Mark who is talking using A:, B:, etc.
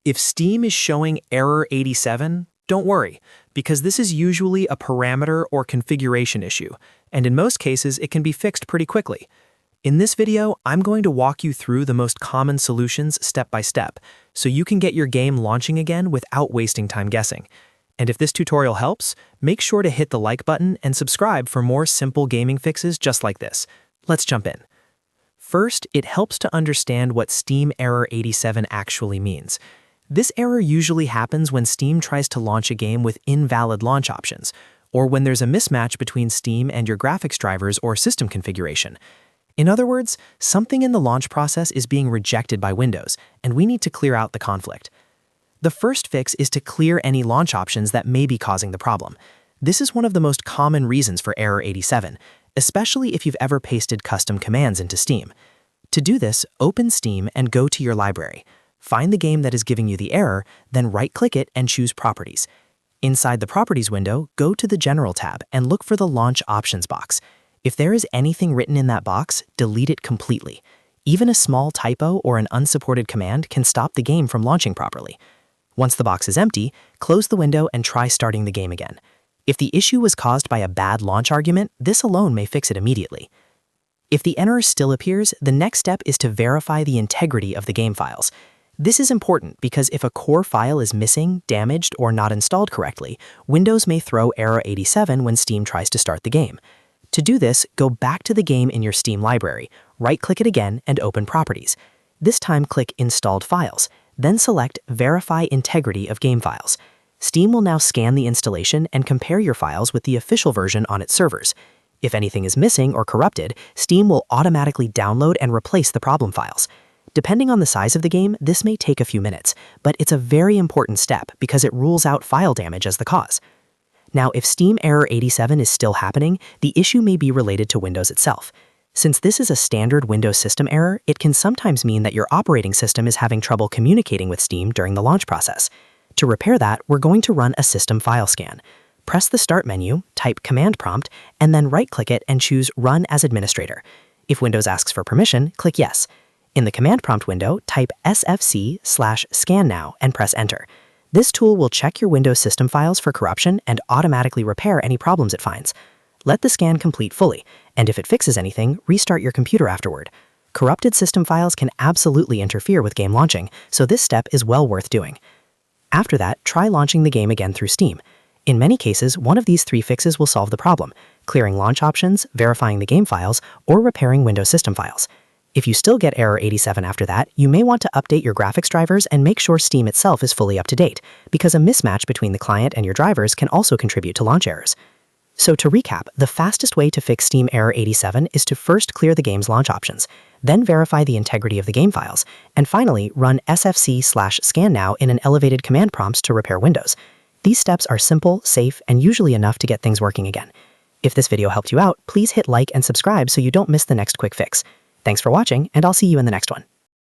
A: If Steam is showing error 87, don't worry, because this is usually a parameter or configuration issue, and in most cases it can be fixed pretty quickly. In this video, I'm going to walk you through the most common solutions step by step, so you can get your game launching again without wasting time guessing. And if this tutorial helps, make sure to hit the like button and subscribe for more simple gaming fixes just like this. Let's jump in. First, it helps to understand what Steam Error 87 actually means. This error usually happens when Steam tries to launch a game with invalid launch options, or when there's a mismatch between Steam and your graphics drivers or system configuration. In other words, something in the launch process is being rejected by Windows, and we need to clear out the conflict. The first fix is to clear any launch options that may be causing the problem. This is one of the most common reasons for Error 87, especially if you've ever pasted custom commands into Steam. To do this, open Steam and go to your library. Find the game that is giving you the error, then right-click it and choose Properties. Inside the Properties window, go to the General tab and look for the Launch Options box. If there is anything written in that box, delete it completely. Even a small typo or an unsupported command can stop the game from launching properly. Once the box is empty, close the window and try starting the game again. If the issue was caused by a bad launch argument, this alone may fix it immediately. If the error still appears, the next step is to verify the integrity of the game files. This is important because if a core file is missing, damaged, or not installed correctly, Windows may throw Error 87 when Steam tries to start the game. To do this, go back to the game in your Steam library, right-click it again, and open Properties. This time click Installed Files, then select Verify Integrity of Game Files. Steam will now scan the installation and compare your files with the official version on its servers. If anything is missing or corrupted, Steam will automatically download and replace the problem files. Depending on the size of the game, this may take a few minutes, but it's a very important step because it rules out file damage as the cause. Now, if Steam Error 87 is still happening, the issue may be related to Windows itself. Since this is a standard Windows system error, it can sometimes mean that your operating system is having trouble communicating with Steam during the launch process. To repair that, we're going to run a system file scan. Press the Start menu, type Command Prompt, and then right-click it and choose Run as Administrator. If Windows asks for permission, click Yes. In the Command Prompt window, type sfc/Scannow and press Enter. This tool will check your Windows system files for corruption and automatically repair any problems it finds. Let the scan complete fully, and if it fixes anything, restart your computer afterward. Corrupted system files can absolutely interfere with game launching, so this step is well worth doing. After that, try launching the game again through Steam. In many cases, one of these three fixes will solve the problem: clearing launch options, verifying the game files, or repairing Windows system files. If you still get Error 87 after that, you may want to update your graphics drivers and make sure Steam itself is fully up to date, because a mismatch between the client and your drivers can also contribute to launch errors. So to recap, the fastest way to fix Steam Error 87 is to first clear the game's launch options, then verify the integrity of the game files, and finally run sfc/Scannow in an elevated command prompts to repair Windows. These steps are simple, safe, and usually enough to get things working again. If this video helped you out, please hit like and subscribe so you don't miss the next quick fix. Thanks for watching, and I'll see you in the next one.